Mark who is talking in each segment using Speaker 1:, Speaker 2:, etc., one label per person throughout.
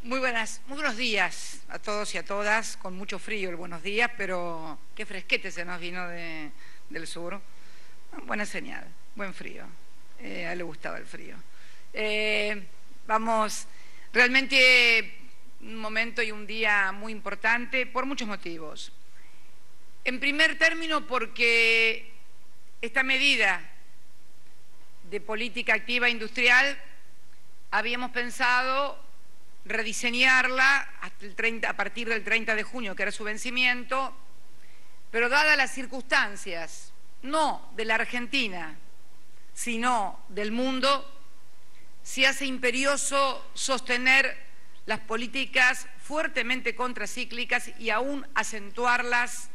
Speaker 1: Muy buenos días a todos y a todas, con mucho frío el buenos días, pero qué fresquete se nos vino del sur. Buena señal, buen frío, a él le gustaba el frío. Vamos, realmente un momento y un día muy importante por muchos motivos. En primer término, porque esta medida de política activa industrial habíamos pensado rediseñarla hasta a partir del 30 de junio, que era su vencimiento, pero dadas las circunstancias, no de la Argentina, sino del mundo, se hace imperioso sostener las políticas fuertemente contracíclicas y aún acentuarlas,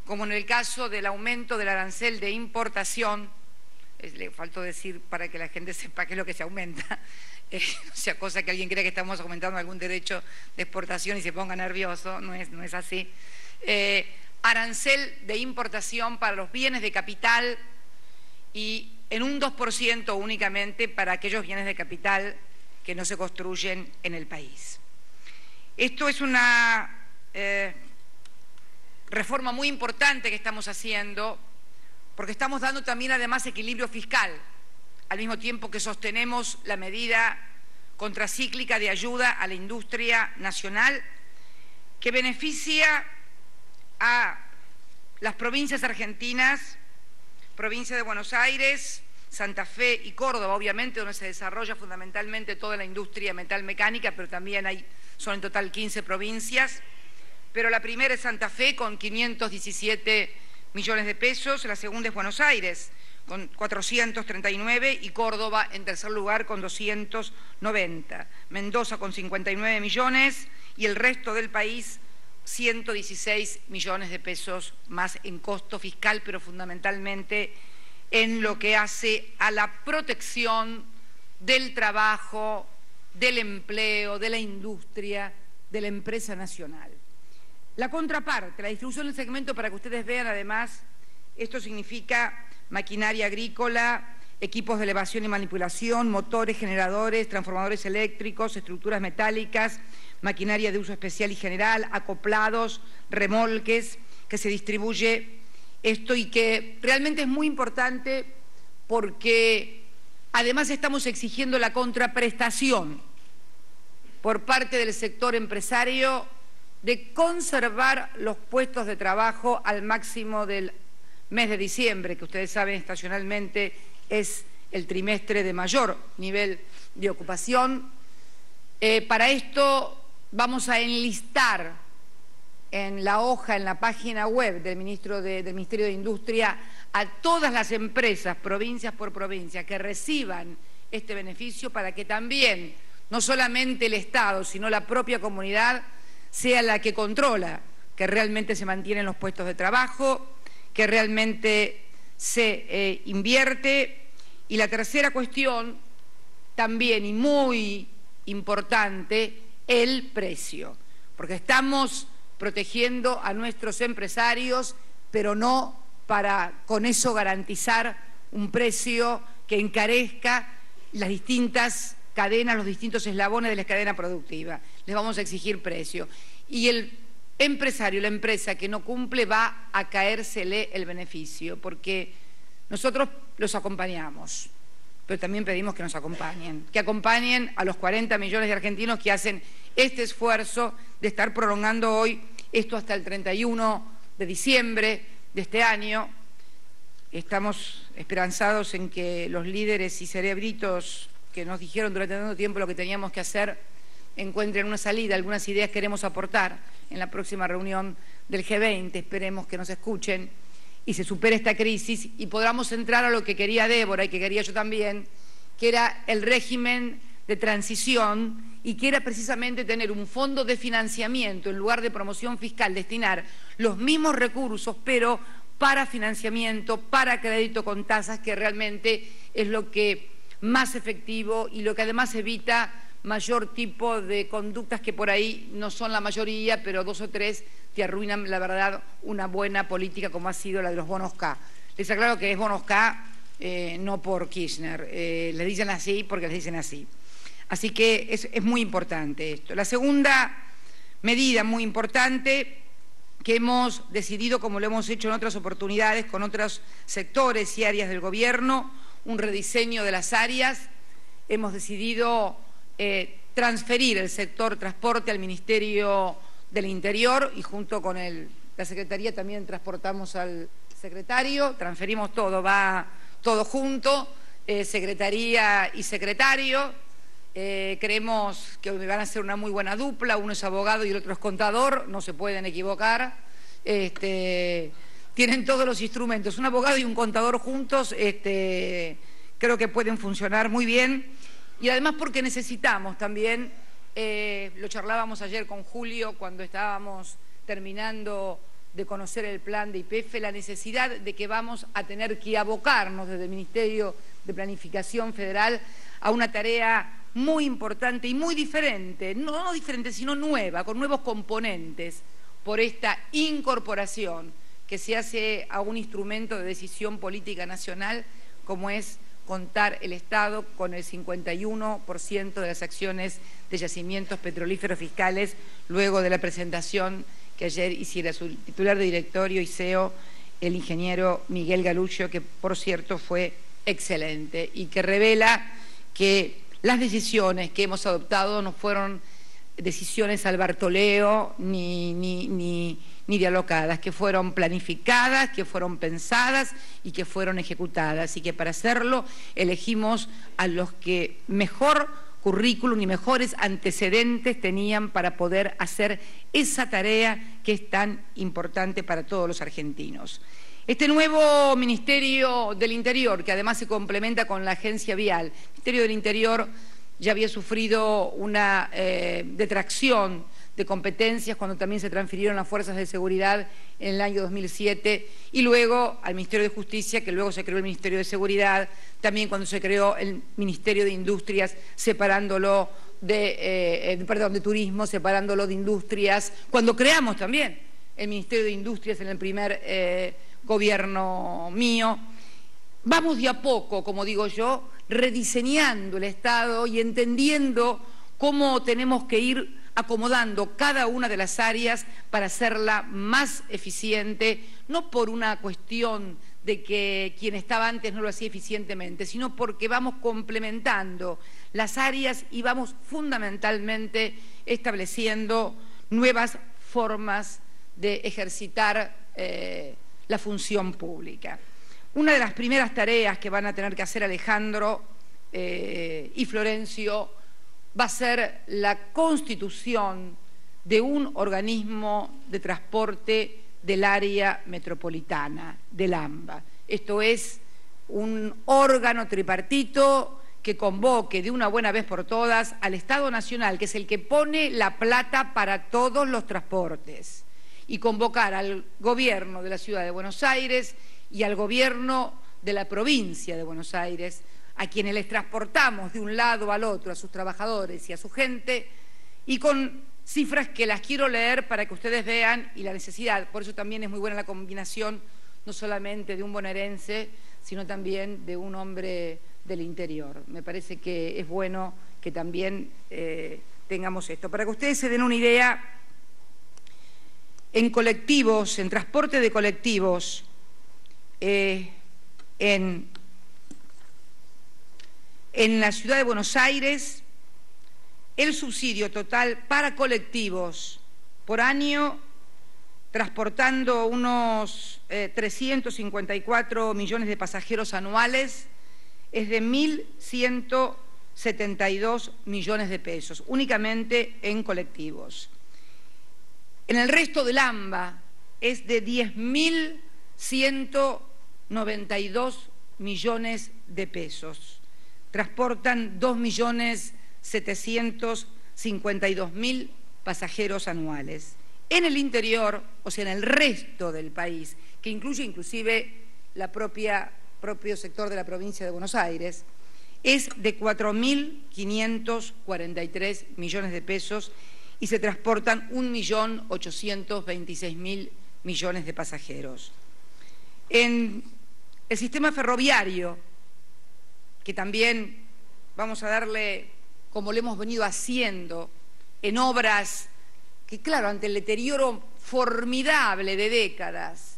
Speaker 1: como en el caso del aumento del arancel de importación. Le faltó decir para que la gente sepa qué es lo que se aumenta, no sea cosa que alguien crea que estamos aumentando algún derecho de exportación y se ponga nervioso, no es así. Arancel de importación para los bienes de capital y en un 2% únicamente para aquellos bienes de capital que no se construyen en el país. Esto es una reforma muy importante que estamos haciendo, porque estamos dando también además equilibrio fiscal, al mismo tiempo que sostenemos la medida contracíclica de ayuda a la industria nacional que beneficia a las provincias argentinas, provincia de Buenos Aires, Santa Fe y Córdoba, obviamente, donde se desarrolla fundamentalmente toda la industria metalmecánica, pero también son en total 15 provincias, pero la primera es Santa Fe con 517 millones de pesos, la segunda es Buenos Aires con 439 y Córdoba en tercer lugar con 290, Mendoza con 59 millones y el resto del país 116 millones de pesos más en costo fiscal, pero fundamentalmente en lo que hace a la protección del trabajo, del empleo, de la industria, de la empresa nacional. La contraparte, la distribución del segmento, para que ustedes vean además, esto significa maquinaria agrícola, equipos de elevación y manipulación, motores, generadores, transformadores eléctricos, estructuras metálicas, maquinaria de uso especial y general, acoplados, remolques, que se distribuye esto y que realmente es muy importante porque además estamos exigiendo la contraprestación por parte del sector empresario de conservar los puestos de trabajo al máximo del mes de diciembre, que ustedes saben estacionalmente es el trimestre de mayor nivel de ocupación. Para esto vamos a enlistar en la hoja, en la página web del Ministerio de Industria, a todas las empresas, provincias por provincia, que reciban este beneficio para que también, no solamente el Estado, sino la propia comunidad, sea la que controla que realmente se mantienen los puestos de trabajo, que realmente se invierte. Y la tercera cuestión, también y muy importante, el precio, porque estamos protegiendo a nuestros empresarios, pero no para con eso garantizar un precio que encarezca las distintas cadenas, los distintos eslabones de la cadena productiva. Les vamos a exigir precio. Y el empresario, la empresa que no cumple, va a caérsele el beneficio, porque nosotros los acompañamos, pero también pedimos que nos acompañen, que acompañen a los 40 millones de argentinos que hacen este esfuerzo de estar prolongando hoy esto hasta el 31 de diciembre de este año. Estamos esperanzados en que los líderes y cerebritos que nos dijeron durante tanto tiempo lo que teníamos que hacer encuentren una salida. Algunas ideas queremos aportar en la próxima reunión del G20. Esperemos que nos escuchen y se supere esta crisis y podamos entrar a lo que quería Débora y que quería yo también, que era el régimen de transición y que era precisamente tener un fondo de financiamiento en lugar de promoción fiscal, destinar los mismos recursos, pero para financiamiento, para crédito con tasas, que realmente es lo que más efectivo y lo que además evita mayor tipo de conductas que por ahí no son la mayoría, pero 2 o 3 te arruinan, la verdad, una buena política como ha sido la de los bonos K. Les aclaro que es bonos K, no por Kirchner, les dicen así porque les dicen así. Así que es muy importante esto. La segunda medida muy importante que hemos decidido, como lo hemos hecho en otras oportunidades, con otros sectores y áreas del gobierno, un rediseño de las áreas. Hemos decidido transferir el sector transporte al Ministerio del Interior y junto con la Secretaría también transportamos al secretario, transferimos todo, va todo junto, Secretaría y secretario. Creemos que van a ser una muy buena dupla, uno es abogado y el otro es contador, no se pueden equivocar. Tienen todos los instrumentos, un abogado y un contador juntos, creo que pueden funcionar muy bien. Y además porque necesitamos también, lo charlábamos ayer con Julio cuando estábamos terminando de conocer el plan de YPF, la necesidad de que vamos a tener que abocarnos desde el Ministerio de Planificación Federal a una tarea muy importante y muy diferente, no diferente sino nueva, con nuevos componentes, por esta incorporación que se hace a un instrumento de decisión política nacional como es contar el Estado con el 51% de las acciones de yacimientos petrolíferos fiscales luego de la presentación que ayer hiciera su titular de directorio y CEO, el ingeniero Miguel Galluccio, que por cierto fue excelente y que revela que las decisiones que hemos adoptado no fueron decisiones al Bartoleo ni dialogadas, que fueron planificadas, que fueron pensadas y que fueron ejecutadas. Y que para hacerlo elegimos a los que mejor currículum y mejores antecedentes tenían para poder hacer esa tarea que es tan importante para todos los argentinos. Este nuevo Ministerio del Interior, que además se complementa con la Agencia Vial, el Ministerio del Interior ya había sufrido una detracción de competencias cuando también se transfirieron las fuerzas de seguridad en el año 2007 y luego al Ministerio de Justicia, que luego se creó el Ministerio de Seguridad, también cuando se creó el Ministerio de Industrias, separándolo de Turismo, separándolo de Industrias, cuando creamos también el Ministerio de Industrias en el primer gobierno mío. Vamos de a poco, como digo yo, rediseñando el Estado y entendiendo cómo tenemos que ir acomodando cada una de las áreas para hacerla más eficiente, no por una cuestión de que quien estaba antes no lo hacía eficientemente, sino porque vamos complementando las áreas y vamos fundamentalmente estableciendo nuevas formas de ejercitar la función pública. Una de las primeras tareas que van a tener que hacer Alejandro y Florencio va a ser la constitución de un organismo de transporte del área metropolitana, del AMBA. Esto es un órgano tripartito que convoque de una buena vez por todas al Estado Nacional, que es el que pone la plata para todos los transportes, y convocar al gobierno de la Ciudad de Buenos Aires y al gobierno de la provincia de Buenos Aires, a quienes les transportamos de un lado al otro, a sus trabajadores y a su gente, y con cifras que las quiero leer para que ustedes vean y la necesidad. Por eso también es muy buena la combinación, no solamente de un bonaerense, sino también de un hombre del interior. Me parece que es bueno que también tengamos esto. Para que ustedes se den una idea, en colectivos, en transporte de colectivos, en la Ciudad de Buenos Aires, el subsidio total para colectivos por año, transportando unos 354 millones de pasajeros anuales, es de 1.172 millones de pesos, únicamente en colectivos. En el resto del AMBA es de 10.192 millones de pesos. Transportan 2.752.000 pasajeros anuales. En el interior, o sea, en el resto del país, que incluye inclusive el propio sector de la provincia de Buenos Aires, es de 4.543 millones de pesos y se transportan 1.826.000 millones de pasajeros. En el sistema ferroviario, que también vamos a darle como lo hemos venido haciendo en obras que, claro, ante el deterioro formidable de décadas,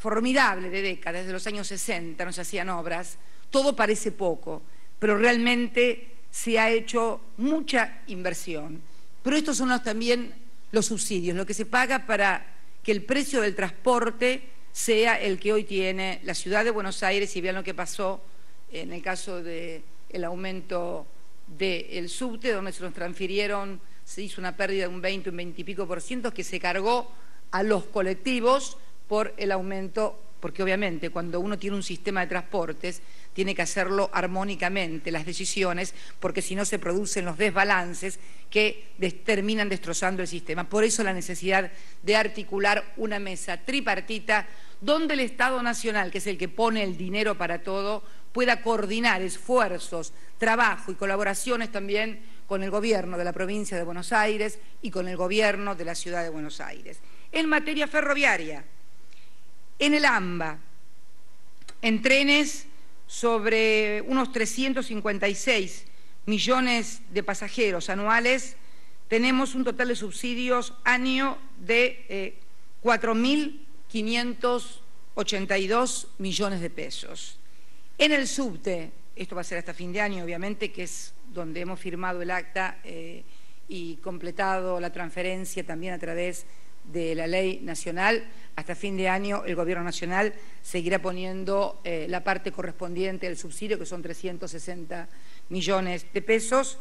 Speaker 1: desde los años 60 no se hacían obras, todo parece poco, pero realmente se ha hecho mucha inversión. Pero estos son también los subsidios, lo que se paga para que el precio del transporte sea el que hoy tiene la ciudad de Buenos Aires, y vean lo que pasó en el caso del aumento del subte, donde se nos transfirieron, se hizo una pérdida de un 20, un 20 y pico % que se cargó a los colectivos por el aumento, porque obviamente cuando uno tiene un sistema de transportes tiene que hacerlo armónicamente, las decisiones, porque si no se producen los desbalances que terminan destrozando el sistema. Por eso la necesidad de articular una mesa tripartita donde el Estado Nacional, que es el que pone el dinero para todo, pueda coordinar esfuerzos, trabajo y colaboraciones también con el gobierno de la provincia de Buenos Aires y con el gobierno de la ciudad de Buenos Aires. En materia ferroviaria, en el AMBA, en trenes, sobre unos 356 millones de pasajeros anuales, tenemos un total de subsidios año de 4.582 millones de pesos. En el subte, esto va a ser hasta fin de año, obviamente, que es donde hemos firmado el acta y completado la transferencia también a través de la ley nacional. Hasta fin de año el Gobierno Nacional seguirá poniendo la parte correspondiente del subsidio, que son 360 millones de pesos.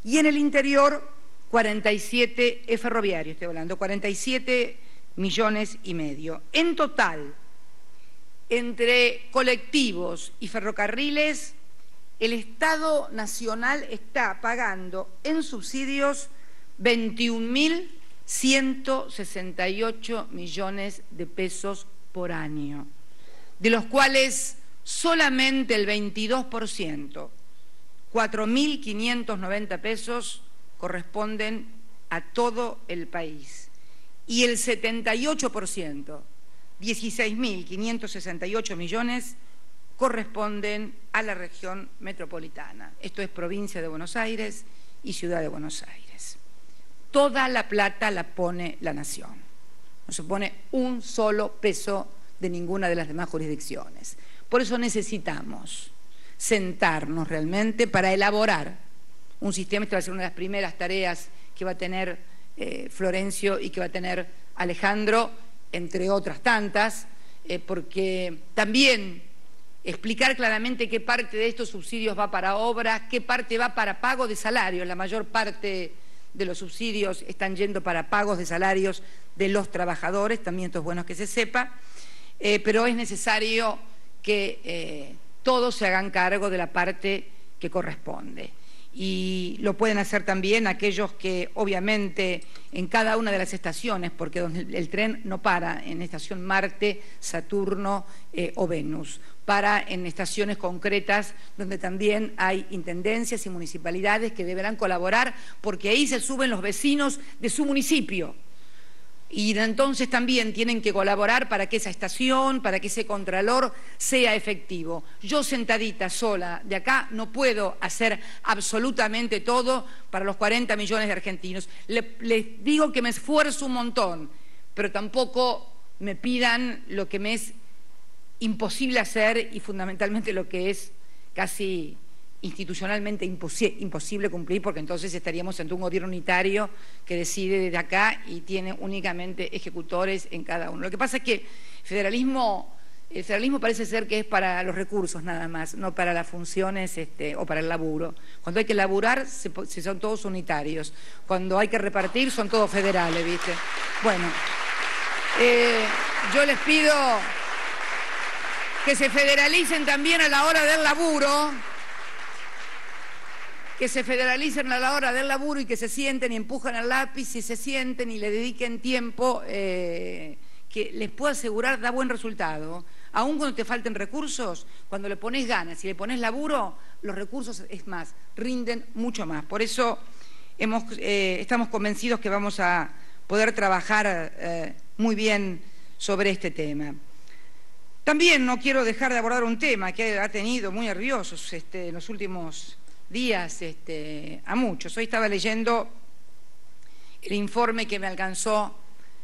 Speaker 1: Y en el interior, 47, es ferroviario, estoy hablando, 47 millones y medio. En total, entre colectivos y ferrocarriles, el Estado Nacional está pagando en subsidios 21.168 millones de pesos por año, de los cuales solamente el 22%, 4.590 pesos, corresponden a todo el país, y el 78%, 16.568 millones, corresponden a la región metropolitana. Esto es provincia de Buenos Aires y ciudad de Buenos Aires. Toda la plata la pone la Nación. No se pone un solo peso de ninguna de las demás jurisdicciones. Por eso necesitamos sentarnos realmente para elaborar un sistema. Esta va a ser una de las primeras tareas que va a tener Florencio y que va a tener Alejandro, entre otras tantas, porque también explicar claramente qué parte de estos subsidios va para obras, qué parte va para pago de salarios. La mayor parte de los subsidios están yendo para pagos de salarios de los trabajadores, también esto es bueno que se sepa, pero es necesario que todos se hagan cargo de la parte que corresponde. Y lo pueden hacer también aquellos que obviamente en cada una de las estaciones, porque donde el tren no para en estación Marte, Saturno o Venus, para en estaciones concretas donde también hay intendencias y municipalidades que deberán colaborar, porque ahí se suben los vecinos de su municipio. Y entonces también tienen que colaborar para que esa estación, para que ese contralor sea efectivo. Yo sentadita sola de acá no puedo hacer absolutamente todo para los 40 millones de argentinos. Les digo que me esfuerzo un montón, pero tampoco me pidan lo que me es imposible hacer y fundamentalmente lo que es casi institucionalmente imposible cumplir, porque entonces estaríamos ante un gobierno unitario que decide desde acá y tiene únicamente ejecutores en cada uno. Lo que pasa es que el federalismo parece ser que es para los recursos nada más, no para las funciones o para el laburo. Cuando hay que laburar, son todos unitarios. Cuando hay que repartir, son todos federales, ¿viste? Bueno, yo les pido que se federalicen también a la hora del laburo, que se federalicen a la hora del laburo y que se sienten y empujan al lápiz y se sienten y le dediquen tiempo que les puedo asegurar da buen resultado. Aún cuando te falten recursos, cuando le pones ganas y le pones laburo, los recursos, es más, rinden mucho más. Por eso estamos convencidos que vamos a poder trabajar muy bien sobre este tema. También no quiero dejar de abordar un tema que ha tenido muy nerviosos en los últimos días a muchos. Hoy estaba leyendo el informe que me alcanzó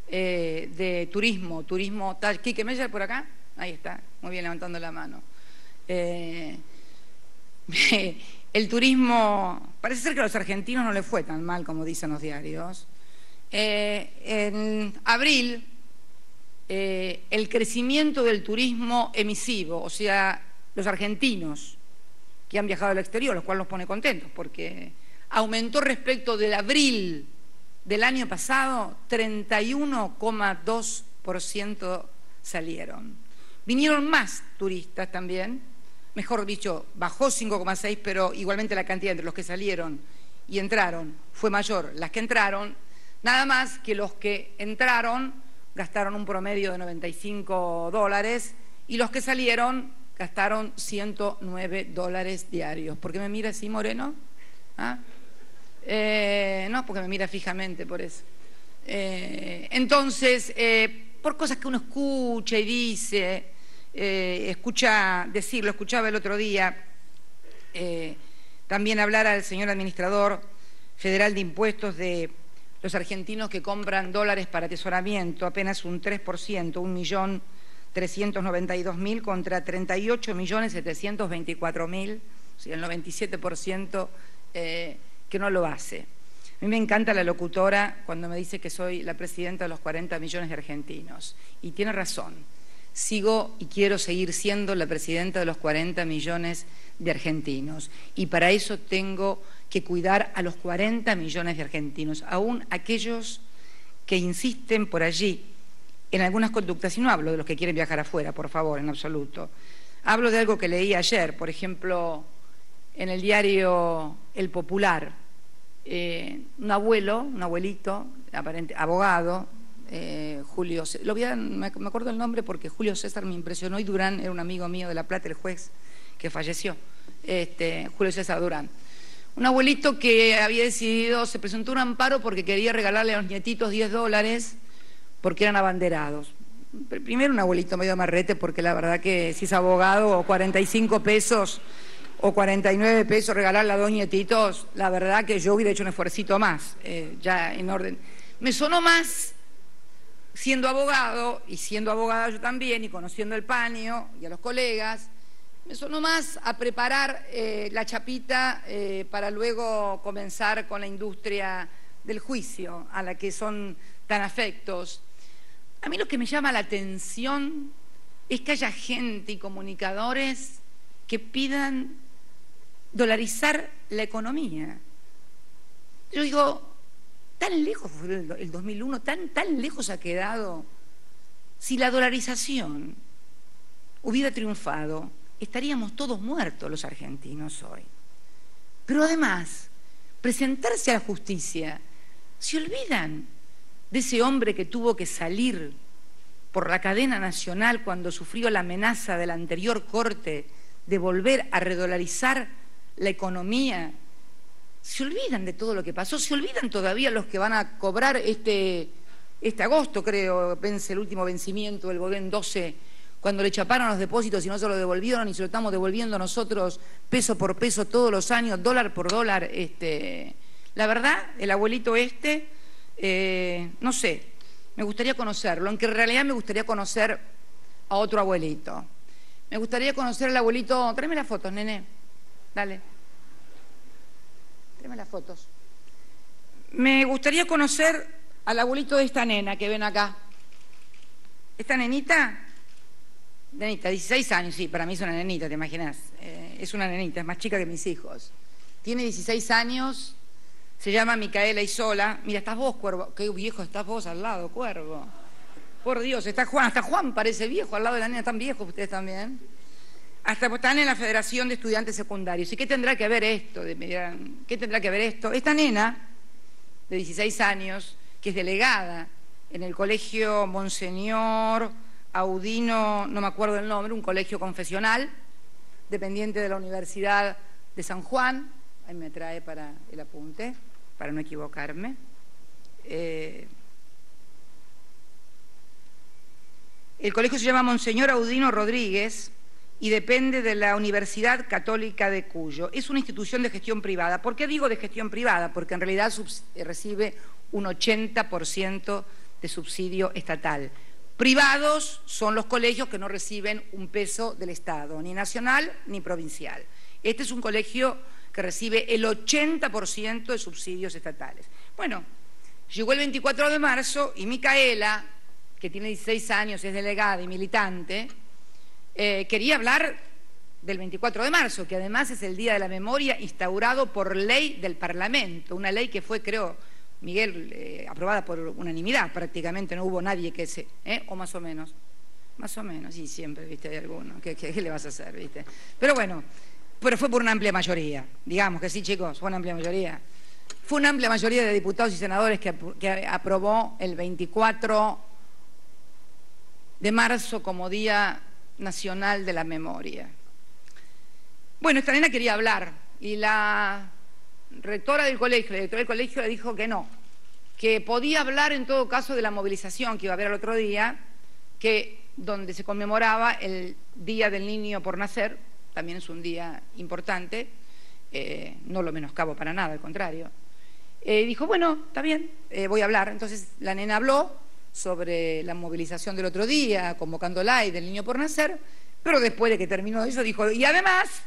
Speaker 1: de turismo. ¿Quique Meyer por acá? Ahí está, muy bien, levantando la mano. El turismo, parece ser que a los argentinos no les fue tan mal como dicen los diarios. En abril, el crecimiento del turismo emisivo, o sea, los argentinos que han viajado al exterior, lo cual nos pone contentos, porque aumentó respecto del abril del año pasado, 31,2% salieron. Vinieron más turistas también, mejor dicho, bajó 5,6%, pero igualmente la cantidad entre los que salieron y entraron fue mayor. Las que entraron, nada más que los que entraron gastaron un promedio de $95 y los que salieron gastaron $109 diarios. ¿Por qué me mira así, Moreno? ¿Ah? No, porque me mira fijamente, por eso. Entonces, por cosas que uno escucha y dice, escuchaba el otro día, también hablar al señor administrador federal de impuestos de los argentinos que compran dólares para atesoramiento, apenas un 3%, 1.392.000 contra 38.724.000, o sea, el 97% que no lo hace. A mí me encanta la locutora cuando me dice que soy la presidenta de los 40 millones de argentinos, y tiene razón. Sigo y quiero seguir siendo la presidenta de los 40 millones de argentinos, y para eso tengo que cuidar a los 40 millones de argentinos, aún aquellos que insisten por allí en algunas conductas, y no hablo de los que quieren viajar afuera, por favor, en absoluto. Hablo de algo que leí ayer, por ejemplo, en el diario El Popular, un abuelito, aparente, abogado, Julio, me acuerdo el nombre porque Julio César me impresionó, y Durán era un amigo mío de La Plata, el juez que falleció, Julio César Durán. Un abuelito que había decidido, se presentó un amparo porque quería regalarle a los nietitos $10 porque eran abanderados. Primero, un abuelito medio marrete, porque la verdad que si es abogado, o 45 pesos o 49 pesos regalarle a 2 nietitos, la verdad que yo hubiera hecho un esfuercito más, ya en orden. Me sonó más, siendo abogado, y siendo abogada yo también, y conociendo el paño y a los colegas, me sonó más a preparar la chapita para luego comenzar con la industria del juicio, a la que son tan afectos. A mí lo que me llama la atención es que haya gente y comunicadores que pidan dolarizar la economía. Yo digo, tan lejos fue el 2001, tan lejos ha quedado. Si la dolarización hubiera triunfado, estaríamos todos muertos los argentinos hoy. Pero además, presentarse a la justicia, se olvidan de ese hombre que tuvo que salir por la cadena nacional cuando sufrió la amenaza de la anterior corte de volver a redolarizar la economía. Se olvidan de todo lo que pasó, se olvidan todavía los que van a cobrar este agosto, creo, vence el último vencimiento del Bodén 12, cuando le chaparon los depósitos y no se lo devolvieron, y se lo estamos devolviendo nosotros peso por peso todos los años, dólar por dólar. La verdad, el abuelito no sé, me gustaría conocerlo, aunque en realidad me gustaría conocer a otro abuelito. Me gustaría conocer al abuelito. Tráeme las fotos, nene. Dale. Tráeme las fotos. Me gustaría conocer al abuelito de esta nena que ven acá. Esta nenita, 16 años, sí, para mí es una nenita, ¿te imaginas? Es una nenita, es más chica que mis hijos. Tiene 16 años, se llama Micaela Isola. Mira, estás vos, Cuervo. Qué viejo estás vos al lado, Cuervo. Por Dios, está Juan, hasta Juan parece viejo al lado de la nena, tan viejos ustedes también. Hasta están en la Federación de Estudiantes Secundarios. ¿Y qué tendrá que ver esto? ¿Qué tendrá que ver esto? Esta nena, de 16 años, que es delegada en el colegio Monseñor Audino, no me acuerdo el nombre, un colegio confesional, dependiente de la Universidad de San Juan. Ahí me trae para el apunte, para no equivocarme. El colegio se llama Monseñor Audino Rodríguez y depende de la Universidad Católica de Cuyo. Es una institución de gestión privada. ¿Por qué digo de gestión privada? Porque en realidad recibe un 80% de subsidio estatal. Privados son los colegios que no reciben un peso del Estado, ni nacional ni provincial. Este es un colegio que recibe el 80% de subsidios estatales. Bueno, llegó el 24 de marzo y Micaela, que tiene 16 años, es delegada y militante, quería hablar del 24 de marzo, que además es el Día de la Memoria instaurado por ley del Parlamento, una ley que fue, creo, Miguel, aprobada por unanimidad, prácticamente no hubo nadie que se... o más o menos, sí, siempre, viste, hay alguno, ¿qué le vas a hacer, viste? Pero bueno, pero fue por una amplia mayoría, digamos que sí, chicos, fue una amplia mayoría. Fue una amplia mayoría de diputados y senadores que aprobó el 24 de marzo como Día Nacional de la Memoria. Bueno, esta nena quería hablar y la rectora del colegio, la directora del colegio le dijo que no, que podía hablar en todo caso de la movilización que iba a haber el otro día, que donde se conmemoraba el Día del Niño por Nacer, también es un día importante, no lo menoscabo para nada, al contrario. Dijo, bueno, está bien, voy a hablar. Entonces la nena habló sobre la movilización del otro día, convocándola y del Niño por Nacer, pero después de que terminó eso dijo, y además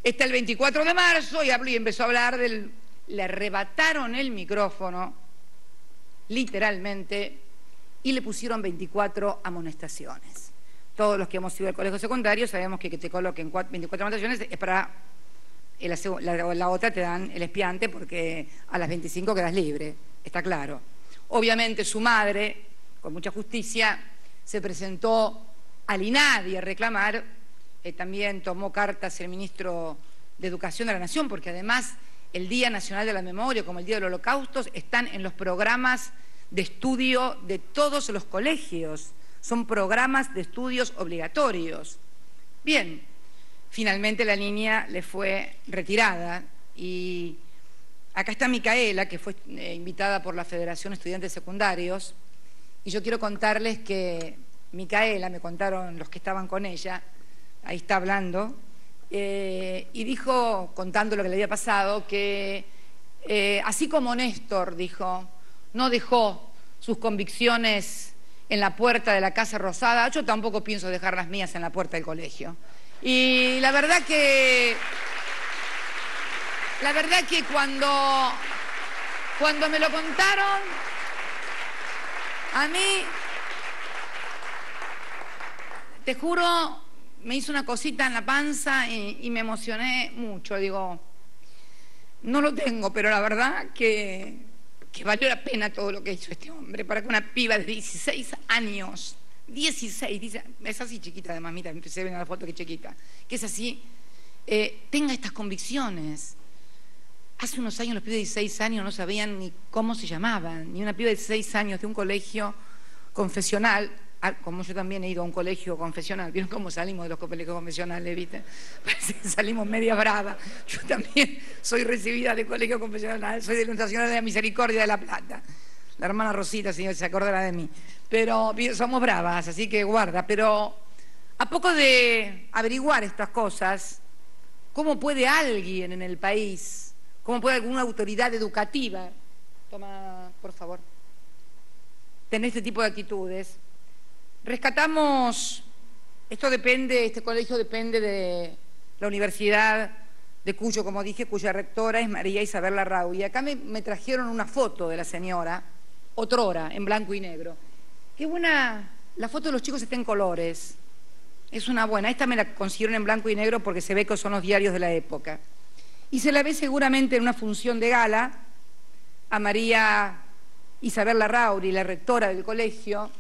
Speaker 1: está el 24 de marzo, y habló y empezó a hablar del... Le arrebataron el micrófono, literalmente, y le pusieron 24 amonestaciones. Todos los que hemos ido al colegio secundario sabemos que te coloquen 24 amonestaciones es para... La otra te dan el expiante porque a las 25 quedas libre, está claro. Obviamente su madre, con mucha justicia, se presentó al INADI a reclamar, también tomó cartas el ministro de Educación de la Nación, porque además el Día Nacional de la Memoria, como el Día del Holocausto, están en los programas de estudio de todos los colegios, son programas de estudios obligatorios. Bien, finalmente la niña le fue retirada y acá está Micaela, que fue invitada por la Federación de Estudiantes Secundarios, y yo quiero contarles que Micaela, me contaron los que estaban con ella, ahí está hablando, y dijo, contando lo que le había pasado, que así como Néstor, dijo, no dejó sus convicciones en la puerta de la Casa Rosada, yo tampoco pienso dejar las mías en la puerta del colegio. Y la verdad que cuando me lo contaron, a mí, te juro, me hizo una cosita en la panza y me emocioné mucho. Digo, no lo tengo, pero la verdad que valió la pena todo lo que hizo este hombre para que una piba de 16 años, 16, dice, es así chiquita además, mira, se ve en la foto que chiquita, que es así, tenga estas convicciones. Hace unos años los pibes de 16 años no sabían ni cómo se llamaban, ni una piba de 16 años de un colegio confesional, como yo también he ido a un colegio confesional, ¿vieron cómo salimos de los colegios confesionales, viste? Parece que salimos media brava. Yo también soy recibida de colegio confesional, soy de la Nacional de la Misericordia de La Plata. La hermana Rosita, señor, se acordará de mí. Pero somos bravas, así que guarda. Pero a poco de averiguar estas cosas, ¿cómo puede alguien en el país, cómo puede alguna autoridad educativa, toma, por favor, tener este tipo de actitudes? Rescatamos, este colegio depende de la Universidad de Cuyo, como dije, cuya rectora es María Isabel Larrauri. Y acá me trajeron una foto de la señora, otrora, en blanco y negro. Qué buena, la foto de los chicos está en colores, es una buena. Esta me la consiguieron en blanco y negro porque se ve que son los diarios de la época. Y se la ve seguramente en una función de gala a María Isabel Larrauri, la rectora del colegio,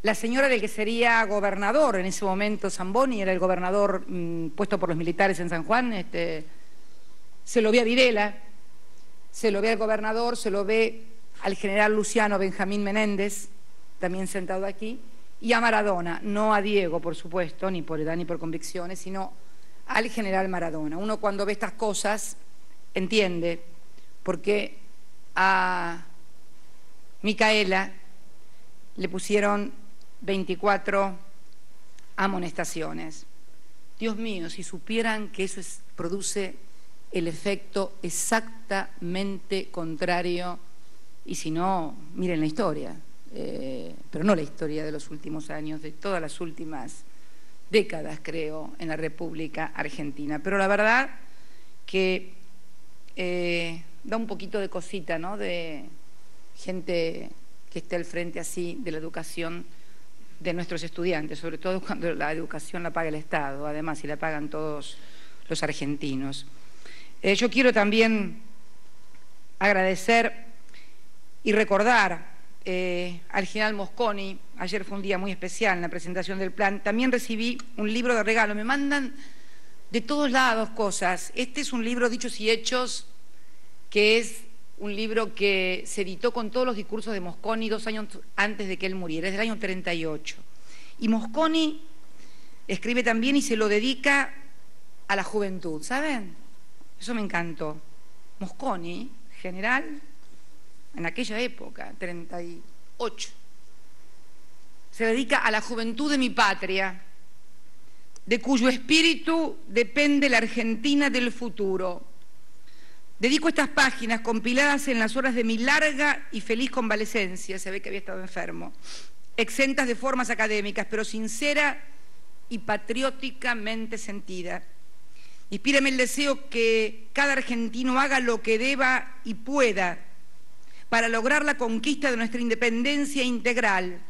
Speaker 1: la señora del que sería gobernador en ese momento. Zamboni era el gobernador puesto por los militares en San Juan, se lo ve a Videla, se lo ve al gobernador, se lo ve al general Luciano Benjamín Menéndez, también sentado aquí, y a Maradona, no a Diego, por supuesto, ni por edad ni por convicciones, sino al general Maradona. Uno cuando ve estas cosas entiende por qué a Micaela le pusieron 24 amonestaciones. Dios mío, si supieran que eso produce el efecto exactamente contrario, y si no, miren la historia, pero no la historia de los últimos años, de todas las últimas décadas, creo, en la República Argentina. Pero la verdad que da un poquito de cosita, ¿no?, de gente que esté al frente así de la educación de nuestros estudiantes, sobre todo cuando la educación la paga el Estado, además, y la pagan todos los argentinos. Yo quiero también agradecer y recordar al general Mosconi. Ayer fue un día muy especial en la presentación del plan. También recibí un libro de regalo. Me mandan de todos lados cosas. Este es un libro, Dichos y Hechos, que es un libro que se editó con todos los discursos de Mosconi 2 años antes de que él muriera, es del año 38. Y Mosconi escribe también y se lo dedica a la juventud, ¿saben? Eso me encantó. Mosconi, general, en aquella época, 38, se dedica a la juventud de mi patria, de cuyo espíritu depende la Argentina del futuro. Dedico estas páginas compiladas en las horas de mi larga y feliz convalecencia, se ve que había estado enfermo, exentas de formas académicas, pero sincera y patrióticamente sentida. Inspírame el deseo que cada argentino haga lo que deba y pueda para lograr la conquista de nuestra independencia integral.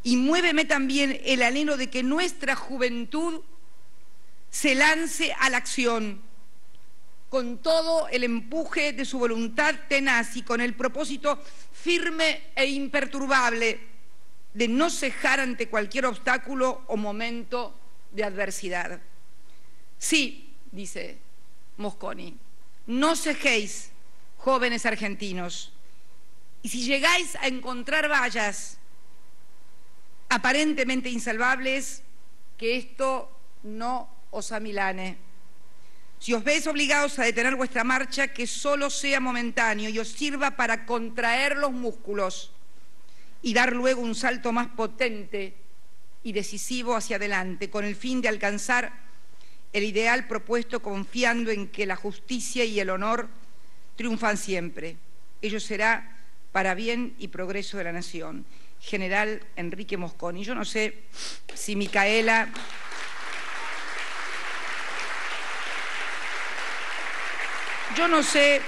Speaker 1: Y muéveme también el anhelo de que nuestra juventud se lance a la acción con todo el empuje de su voluntad tenaz y con el propósito firme e imperturbable de no cejar ante cualquier obstáculo o momento de adversidad. Sí, dice Mosconi, no cejéis, jóvenes argentinos, y si llegáis a encontrar vallas aparentemente insalvables, que esto no os amilane. Si os veis obligados a detener vuestra marcha, que solo sea momentáneo y os sirva para contraer los músculos y dar luego un salto más potente y decisivo hacia adelante, con el fin de alcanzar el ideal propuesto, confiando en que la justicia y el honor triunfan siempre. Ello será para bien y progreso de la nación. General Enrique Mosconi. Yo no sé si Micaela... Yo no sé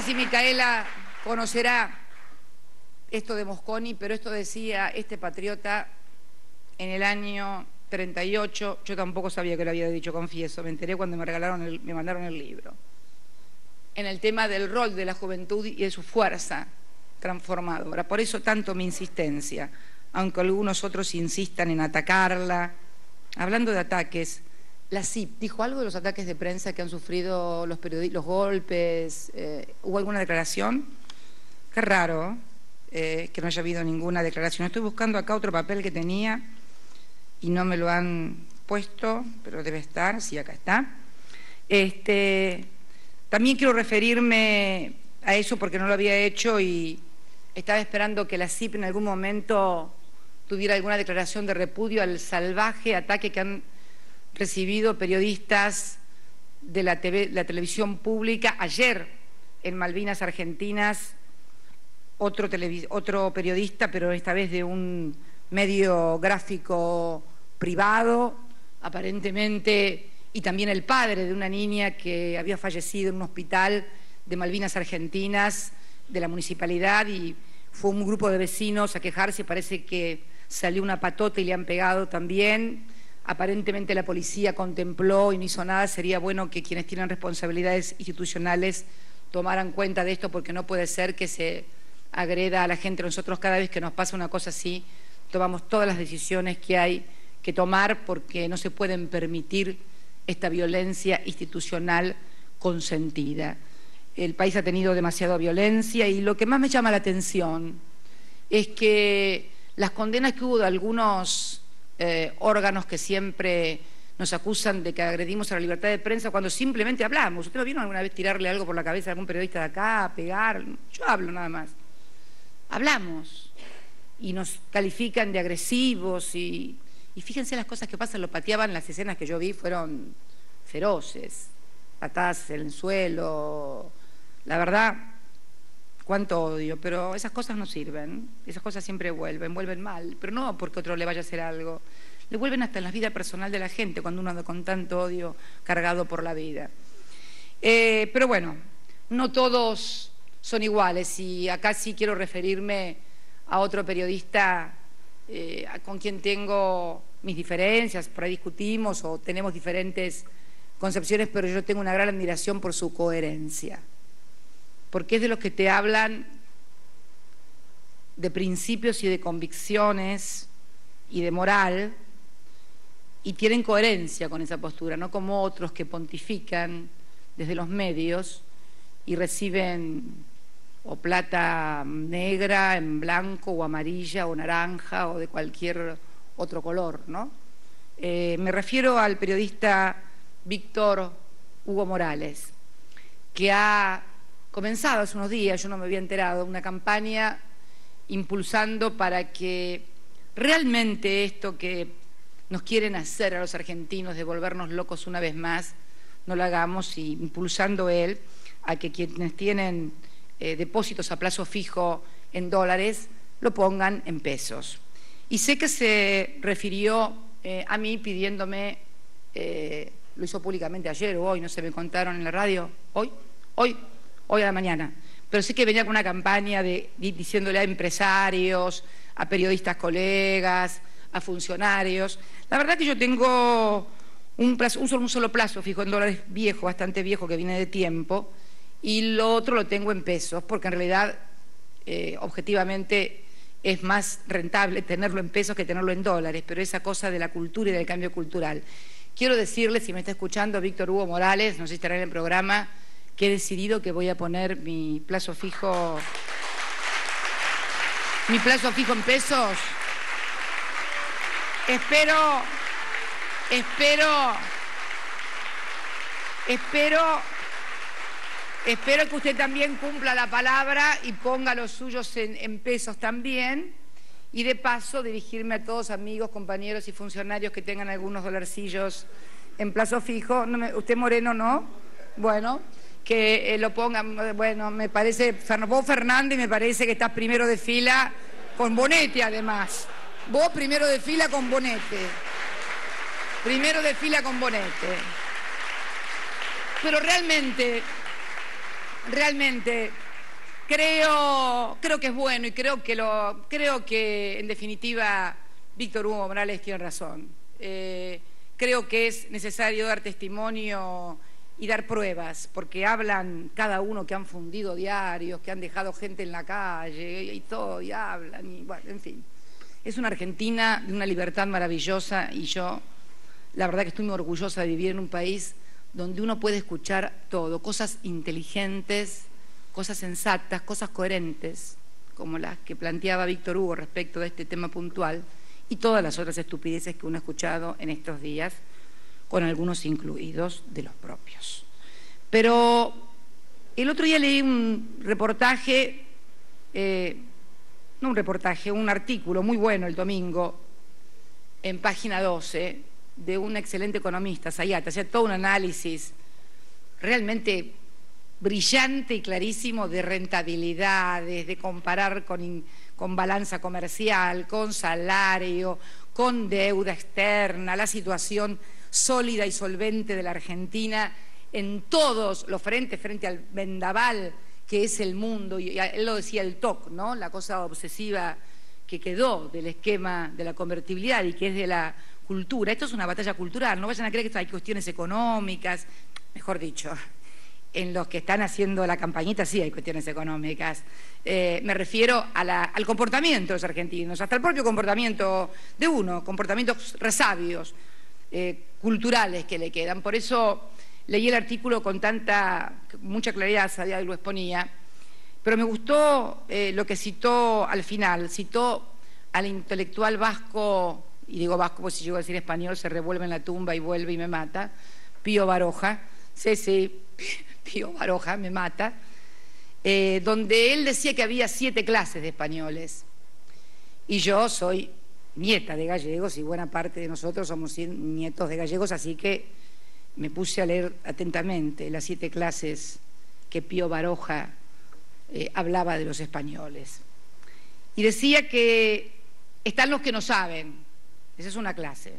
Speaker 1: si Micaela conocerá esto de Mosconi, pero esto decía este patriota en el año 38. Yo tampoco sabía que lo había dicho, confieso, me enteré cuando me mandaron el libro. En el tema del rol de la juventud y de su fuerza transformadora. Por eso tanto mi insistencia, aunque algunos otros insistan en atacarla. Hablando de ataques, la CIP dijo algo de los ataques de prensa que han sufrido los periodistas, los golpes. ¿Hubo alguna declaración? Qué raro que no haya habido ninguna declaración. Estoy buscando acá otro papel que tenía y no me lo han puesto, pero debe estar, sí, acá está. También quiero referirme a eso porque no lo había hecho y estaba esperando que la CIP en algún momento tuviera alguna declaración de repudio al salvaje ataque que han recibido periodistas de la televisión pública. Ayer en Malvinas Argentinas, otro periodista, pero esta vez de un medio gráfico privado, aparentemente, y también el padre de una niña que había fallecido en un hospital de Malvinas Argentinas, de la municipalidad, y fue un grupo de vecinos a quejarse. Parece que salió una patota y le han pegado también. Aparentemente la policía contempló y no hizo nada. Sería bueno que quienes tienen responsabilidades institucionales tomaran cuenta de esto, porque no puede ser que se agreda a la gente. Nosotros cada vez que nos pasa una cosa así, tomamos todas las decisiones que hay que tomar, porque no se pueden permitir esta violencia institucional consentida. El país ha tenido demasiada violencia y lo que más me llama la atención es que las condenas que hubo de algunos órganos que siempre nos acusan de que agredimos a la libertad de prensa cuando simplemente hablamos. ¿Ustedes lo vieron alguna vez tirarle algo por la cabeza a algún periodista de acá, pegar? Yo hablo nada más. Hablamos. y nos califican de agresivos y fíjense las cosas que pasan, lo pateaban, las escenas que yo vi fueron feroces, patadas en el suelo, la verdad, cuánto odio, pero esas cosas no sirven, esas cosas siempre vuelven mal, pero no porque otro le vaya a hacer algo, le vuelven hasta en la vida personal de la gente cuando uno anda con tanto odio cargado por la vida. Pero bueno, no todos son iguales y acá sí quiero referirme a otro periodista con quien tengo mis diferencias, por ahí discutimos o tenemos diferentes concepciones, pero yo tengo una gran admiración por su coherencia, porque es de los que te hablan de principios y de convicciones y de moral y tienen coherencia con esa postura, no como otros que pontifican desde los medios y reciben o plata negra en blanco o amarilla o naranja o de cualquier otro color, ¿no? Me refiero al periodista Víctor Hugo Morales, que ha comenzado hace unos días, yo no me había enterado, una campaña impulsando para que realmente esto que nos quieren hacer a los argentinos de volvernos locos una vez más, no lo hagamos, y impulsando él a que quienes tienen depósitos a plazo fijo en dólares lo pongan en pesos. Y sé que se refirió a mí pidiéndome, lo hizo públicamente ayer o hoy, no sé, me contaron en la radio, hoy a la mañana, pero sé que venía con una campaña diciéndole a empresarios, a periodistas colegas, a funcionarios. La verdad que yo tengo un solo plazo fijo en dólares viejo, bastante viejo, que viene de tiempo, y lo otro lo tengo en pesos, porque en realidad, objetivamente, es más rentable tenerlo en pesos que tenerlo en dólares, pero esa cosa de la cultura y del cambio cultural. Quiero decirle, si me está escuchando Víctor Hugo Morales, no sé si estará en el programa, que he decidido que voy a poner mi plazo fijo en pesos. Espero que usted también cumpla la palabra y ponga los suyos en pesos también. Y de paso dirigirme a todos amigos, compañeros y funcionarios que tengan algunos dolarcillos en plazo fijo. ¿Usted Moreno no? Bueno, que lo pongan. Bueno, me parece, vos Fernández, me parece que estás primero de fila con bonete además. Vos primero de fila con bonete. Primero de fila con bonete. Pero realmente creo que es bueno y creo que en definitiva Víctor Hugo Morales tiene razón. Creo que es necesario dar testimonio y dar pruebas, porque hablan cada uno que han fundido diarios, que han dejado gente en la calle y todo, y hablan, y bueno, en fin. Es una Argentina de una libertad maravillosa y yo, la verdad que estoy muy orgullosa de vivir en un país donde uno puede escuchar todo, cosas inteligentes, cosas sensatas, cosas coherentes, como las que planteaba Víctor Hugo respecto de este tema puntual, y todas las otras estupideces que uno ha escuchado en estos días, con algunos incluidos de los propios. Pero el otro día leí un reportaje, un artículo muy bueno el domingo, en página 12, de un excelente economista, Zayat, hacía todo un análisis realmente brillante y clarísimo de rentabilidades, de comparar con balanza comercial, con salario, con deuda externa, la situación sólida y solvente de la Argentina en todos los frentes, frente al vendaval que es el mundo, y él lo decía el TOC, ¿no? La cosa obsesiva que quedó del esquema de la convertibilidad y que es de la cultura. Esto es una batalla cultural, no vayan a creer que hay cuestiones económicas, mejor dicho, en los que están haciendo la campañita sí hay cuestiones económicas. Me refiero al comportamiento de los argentinos, hasta el propio comportamiento de uno, comportamientos resabios, culturales que le quedan. Por eso leí el artículo con mucha claridad, Sadia lo exponía, pero me gustó lo que citó al final, citó al intelectual vasco, y digo vasco porque si llego a decir español se revuelve en la tumba y vuelve y me mata, Pío Baroja, sí, Pío Baroja me mata, donde él decía que había 7 clases de españoles Y yo soy nieta de gallegos y buena parte de nosotros somos nietos de gallegos, así que me puse a leer atentamente las 7 clases que Pío Baroja hablaba de los españoles. Y decía que están los que no saben, esa es una clase.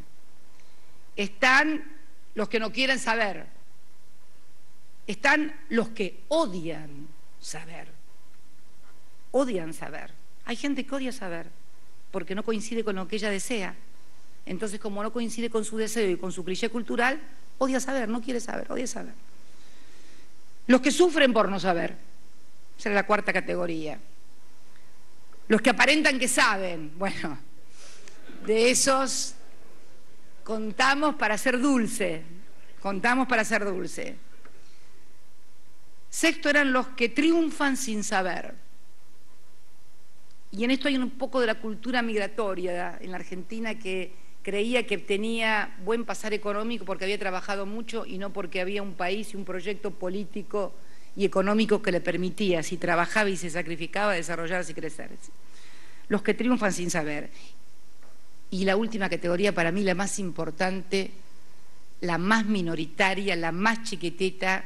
Speaker 1: Están los que no quieren saber. Están los que odian saber. Odian saber. Hay gente que odia saber porque no coincide con lo que ella desea. Entonces, como no coincide con su deseo y con su cliché cultural, odia saber, no quiere saber, odia saber. Los que sufren por no saber, esa es la 4ª categoría. Los que aparentan que saben, bueno, de esos contamos para ser dulce, contamos para ser dulce. 6º eran los que triunfan sin saber. Y en esto hay un poco de la cultura migratoria en la Argentina, que creía que tenía buen pasar económico porque había trabajado mucho y no porque había un país y un proyecto político y económico que le permitía, si trabajaba y se sacrificaba, desarrollarse y crecer. Los que triunfan sin saber. Y la última categoría, para mí la más importante, la más minoritaria, la más chiquitita,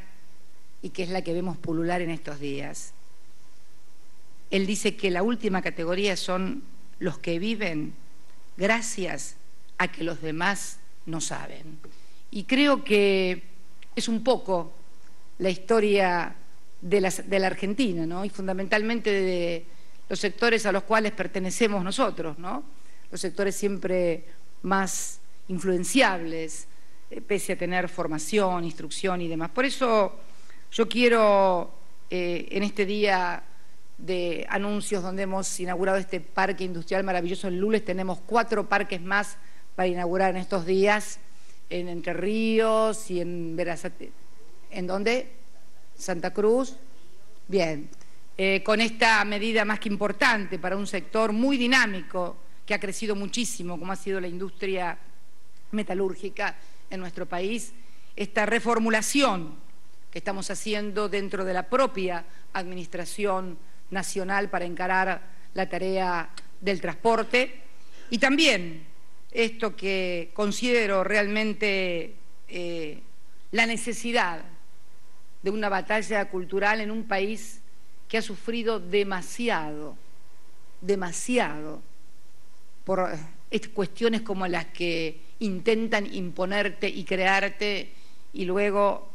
Speaker 1: y que es la que vemos pulular en estos días. Él dice que la última categoría son los que viven gracias a que los demás no saben. Y creo que es un poco la historia de la Argentina, ¿no? Y fundamentalmente de los sectores a los cuales pertenecemos nosotros, ¿no? Los sectores siempre más influenciables, pese a tener formación, instrucción y demás. Por eso yo quiero, en este día de anuncios donde hemos inaugurado este parque industrial maravilloso en Lules, tenemos 4 parques más para inaugurar en estos días, en Entre Ríos y en Verazate. ¿En dónde? Santa Cruz. Bien. Con esta medida más que importante para un sector muy dinámico que ha crecido muchísimo, como ha sido la industria metalúrgica en nuestro país, esta reformulación que estamos haciendo dentro de la propia administración nacional para encarar la tarea del transporte, y también esto que considero realmente la necesidad de una batalla cultural en un país que ha sufrido demasiado por cuestiones como las que intentan imponerte y crearte, y luego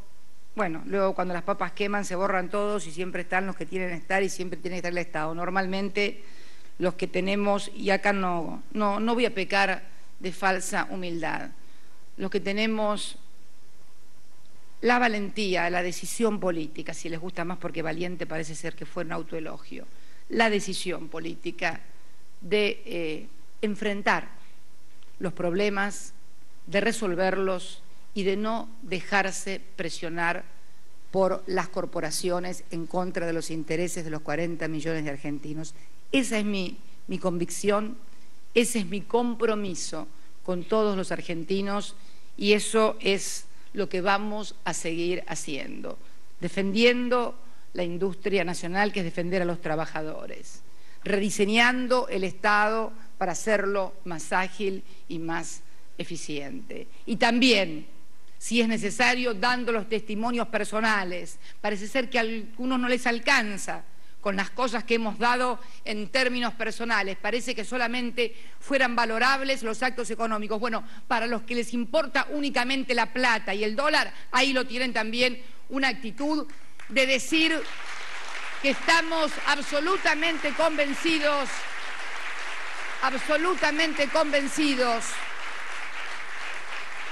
Speaker 1: cuando las papas queman se borran todos y siempre están los que tienen que estar y siempre tiene que estar el Estado. Normalmente los que tenemos, y acá no voy a pecar de falsa humildad, los que tenemos la valentía, la decisión política, si les gusta más porque valiente parece ser que fue un autoelogio, la decisión política de enfrentar los problemas, de resolverlos y de no dejarse presionar por las corporaciones en contra de los intereses de los 40 millones de argentinos. Esa es mi convicción, ese es mi compromiso con todos los argentinos, y eso es lo que vamos a seguir haciendo, defendiendo la industria nacional, que es defender a los trabajadores, rediseñando el Estado para hacerlo más ágil y más eficiente. Y también, si es necesario, dando los testimonios personales. Parece ser que a algunos no les alcanza con las cosas que hemos dado en términos personales. Parece que solamente fueran valorables los actos económicos. Bueno, para los que les importa únicamente la plata y el dólar, ahí lo tienen también, una actitud de decir que estamos absolutamente convencidos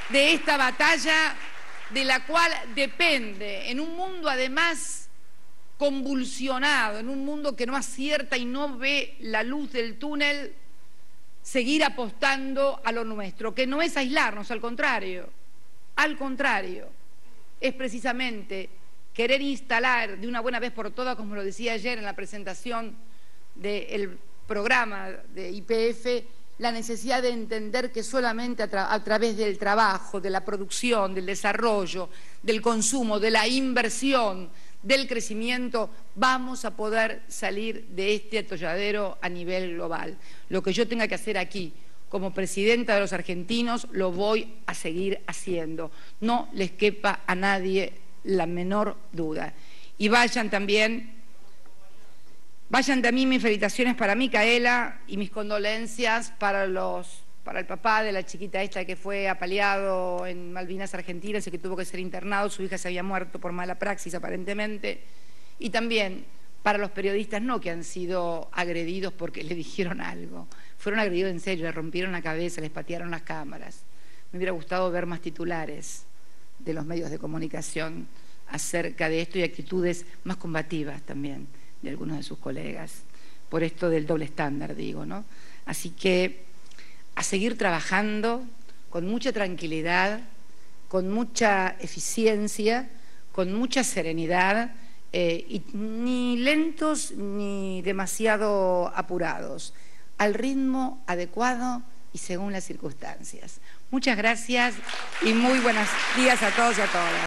Speaker 1: de esta batalla, de la cual depende, en un mundo además convulsionado, en un mundo que no acierta y no ve la luz del túnel, seguir apostando a lo nuestro, que no es aislarnos, al contrario, es precisamente querer instalar de una buena vez por todas, como lo decía ayer en la presentación del programa de YPF, la necesidad de entender que solamente a través del trabajo, de la producción, del desarrollo, del consumo, de la inversión, del crecimiento, vamos a poder salir de este atolladero a nivel global. Lo que yo tenga que hacer aquí, como presidenta de los argentinos, lo voy a seguir haciendo. No les quepa a nadie la menor duda. Y vayan también mis felicitaciones para Micaela y mis condolencias para el papá de la chiquita esta que fue apaleado en Malvinas, Argentinas, y que tuvo que ser internado. Su hija se había muerto por mala praxis, aparentemente. Y también para los periodistas, no que han sido agredidos porque le dijeron algo. Fueron agredidos en serio, le rompieron la cabeza, les patearon las cámaras. Me hubiera gustado ver más titulares de los medios de comunicación acerca de esto y actitudes más combativas también de algunos de sus colegas, por esto del doble estándar, digo, ¿no? Así que a seguir trabajando con mucha tranquilidad, con mucha eficiencia, con mucha serenidad, y ni lentos ni demasiado apurados, al ritmo adecuado y según las circunstancias. Muchas gracias y muy buenos días a todos y a todas.